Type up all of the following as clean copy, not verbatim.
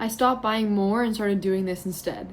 I stopped buying more and started doing this instead.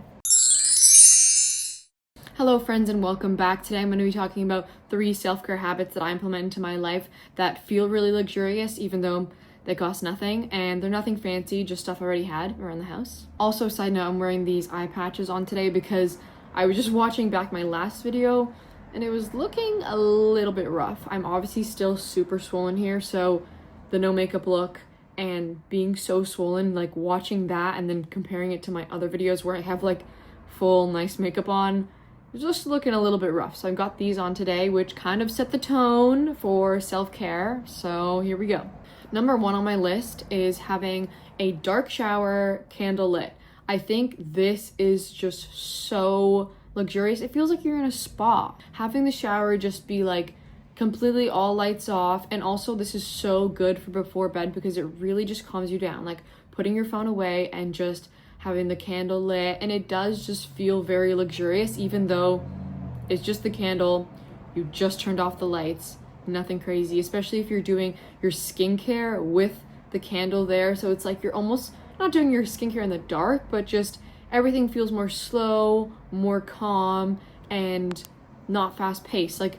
Hello friends and welcome back. Today I'm going to be talking about 3 self-care habits that I implement into my life that feel really luxurious even though they cost nothing and they're nothing fancy, just stuff I already had around the house. Also, side note, I'm wearing these eye patches on today because I was just watching back my last video and it was looking a little bit rough. I'm obviously still super swollen here, so the no makeup look and being so swollen, like watching that and then comparing it to my other videos where I have like full nice makeup on, it's just looking a little bit rough. So I've got these on today, which kind of set the tone for self-care. So here we go. Number 1 on my list is having a dark shower, candle lit. I think this is just so luxurious. It feels like you're in a spa. Having the shower just be like completely all lights off, and also this is so good for before bed because it really just calms you down, like putting your phone away and just having the candle lit, and it does just feel very luxurious even though it's just the candle, you just turned off the lights, nothing crazy, especially if you're doing your skincare with the candle there. So it's like you're almost not doing your skincare in the dark, but just everything feels more slow, more calm, and not fast paced. Like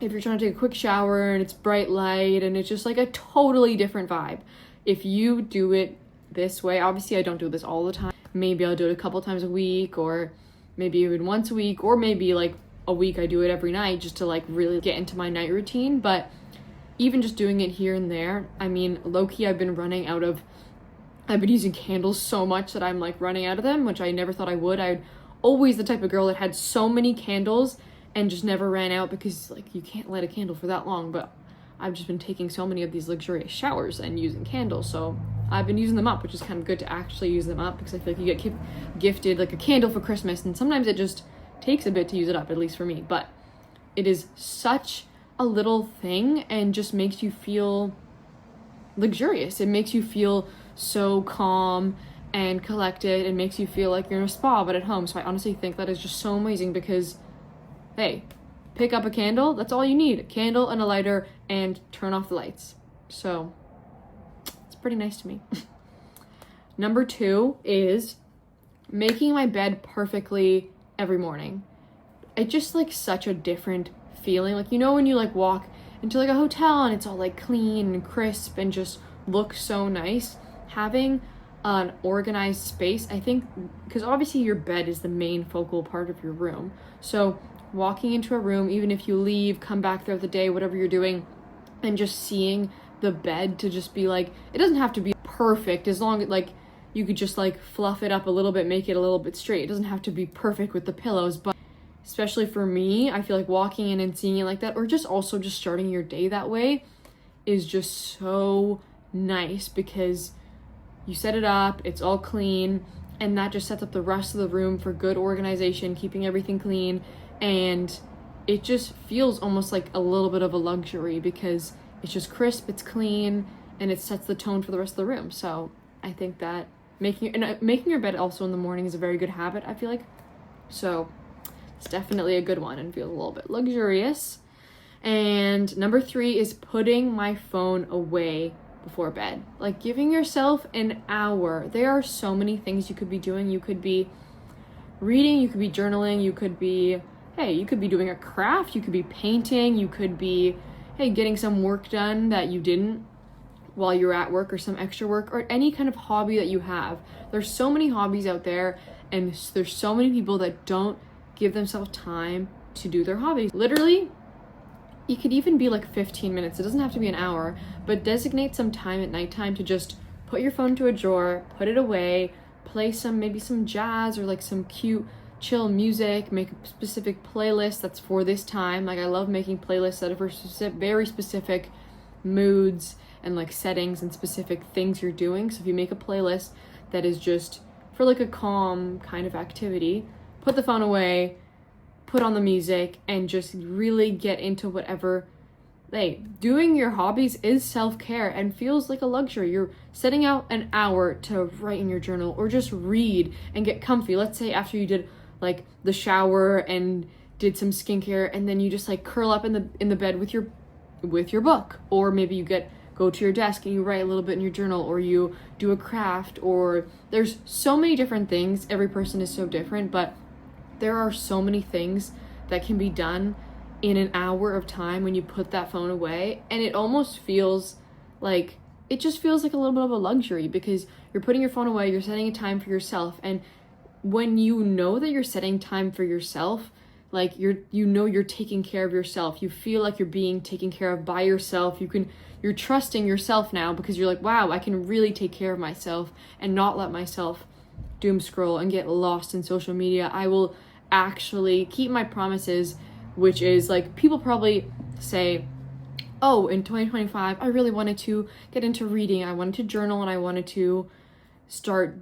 if you're trying to take a quick shower and it's bright light and it's just like a totally different vibe. If you do it this way, obviously I don't do this all the time. Maybe I'll do it a couple times a week, or maybe even once a week, or maybe like a week I do it every night just to like really get into my night routine. But even just doing it here and there, I mean, low-key I've been using candles so much that I'm like running out of them, which I never thought I would. I'm always the type of girl that had so many candles and just never ran out because like you can't light a candle for that long. But I've just been taking so many of these luxurious showers and using candles, so I've been using them up, which is kind of good to actually use them up because I feel like you get gifted like a candle for Christmas and sometimes it just takes a bit to use it up, at least for me. But it is such a little thing and just makes you feel luxurious. It makes you feel so calm and collected. It makes you feel like you're in a spa but at home. So I honestly think that is just so amazing because, hey, pick up a candle, that's all you need. A candle and a lighter, and turn off the lights. So it's pretty nice to me. Number 2 is making my bed perfectly every morning. It's just like such a different feeling. Like, you know, when you like walk into like a hotel and it's all like clean and crisp and just looks so nice, having an organized space, I think, because obviously your bed is the main focal part of your room. So walking into a room, even if you leave, come back throughout the day, whatever you're doing, and just seeing the bed to just be like, it doesn't have to be perfect, as long as like you could just like fluff it up a little bit, make it a little bit straight. It doesn't have to be perfect with the pillows, but especially for me, I feel like walking in and seeing it like that, or just also just starting your day that way, is just so nice because you set it up, it's all clean, and that just sets up the rest of the room for good organization, keeping everything clean. And it just feels almost like a little bit of a luxury because it's just crisp, it's clean, and it sets the tone for the rest of the room. So I think that making your bed also in the morning is a very good habit, I feel like. So it's definitely a good one and feels a little bit luxurious. And number 3 is putting my phone away before bed. Like giving yourself an hour. There are so many things you could be doing. You could be reading, you could be journaling, you could be doing a craft, you could be painting, you could be, getting some work done that you didn't while you're at work, or some extra work, or any kind of hobby that you have. There's so many hobbies out there, and there's so many people that don't give themselves time to do their hobbies. Literally, it could even be like 15 minutes. It doesn't have to be an hour, but designate some time at nighttime to just put your phone to a drawer, put it away, play maybe some jazz or like some cute chill music, make a specific playlist that's for this time. Like I love making playlists that are for very specific moods and like settings and specific things you're doing. So if you make a playlist that is just for like a calm kind of activity, put the phone away, put on the music, and just really get into whatever. Doing your hobbies is self-care and feels like a luxury. You're setting out an hour to write in your journal or just read and get comfy. Let's say after you did like the shower and did some skincare, and then you just like curl up in the bed with your book, or maybe you get go to your desk and you write a little bit in your journal, or you do a craft, or there's so many different things. Every person is so different, but there are so many things that can be done in an hour of time when you put that phone away. And it almost feels like, it just feels like a little bit of a luxury, because you're putting your phone away, you're setting a time for yourself. And when you know that you're setting time for yourself, like you're taking care of yourself. You feel like you're being taken care of by yourself. You're trusting yourself now, because you're like, wow, I can really take care of myself and not let myself doom scroll and get lost in social media. I will actually keep my promises, which is like, people probably say, oh, in 2025, I really wanted to get into reading. I wanted to journal, and I wanted to start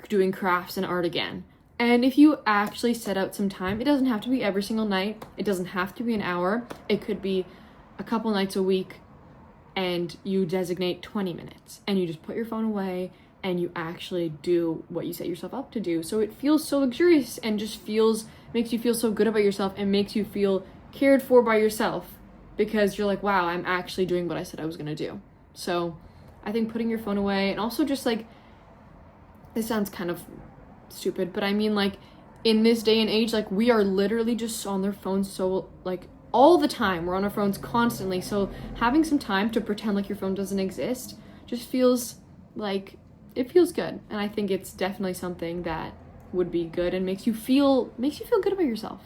doing crafts and art again. And if you actually set out some time, it doesn't have to be every single night. It doesn't have to be an hour. It could be a couple nights a week, and you designate 20 minutes and you just put your phone away and you actually do what you set yourself up to do. So it feels so luxurious and just makes you feel so good about yourself, and makes you feel cared for by yourself, because you're like, wow, I'm actually doing what I said I was gonna do. So I think putting your phone away, and also just like, this sounds kind of stupid, but I mean, like, in this day and age, like, we are literally just on their phones so, like, all the time. We're on our phones constantly. So having some time to pretend like your phone doesn't exist just feels like, it feels good. And I think it's definitely something that would be good and makes you feel good about yourself.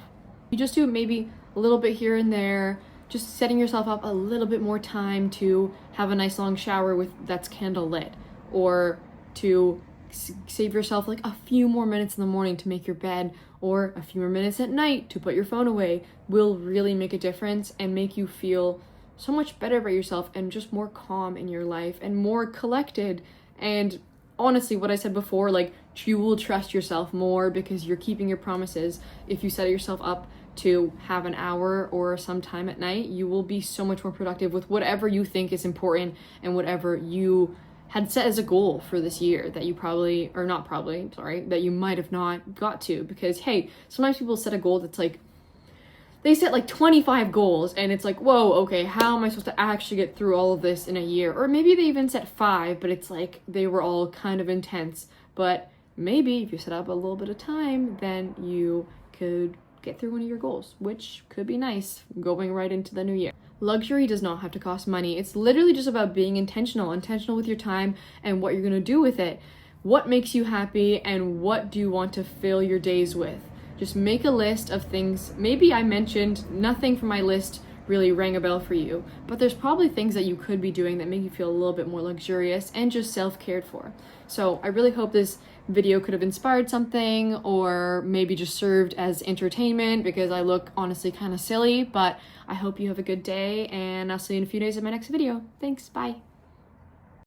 You just do it maybe a little bit here and there, just setting yourself up a little bit more time to have a nice long shower that's candle lit, or to save yourself like a few more minutes in the morning to make your bed, or a few more minutes at night to put your phone away, will really make a difference and make you feel so much better about yourself, and just more calm in your life and more collected. And honestly, what I said before, like, you will trust yourself more because you're keeping your promises. If you set yourself up to have an hour or some time at night, you will be so much more productive with whatever you think is important and whatever you had set as a goal for this year that you that you might have not got to. Because hey, sometimes people set a goal that's like, they set like 25 goals, and it's like, whoa, okay, how am I supposed to actually get through all of this in a year? Or maybe they even set 5, but it's like they were all kind of intense. But maybe if you set up a little bit of time, then you could get through one of your goals, which could be nice going right into the new year. Luxury does not have to cost money. It's literally just about being intentional with your time and what you're going to do with it. What makes you happy, and what do you want to fill your days with? Just make a list of things. Maybe I mentioned nothing from my list really rang a bell for you, but there's probably things that you could be doing that make you feel a little bit more luxurious and just self-cared for. So I really hope this video could have inspired something, or maybe just served as entertainment, because I look honestly kind of silly. But I hope you have a good day, and I'll see you in a few days in my next video. Thanks, bye.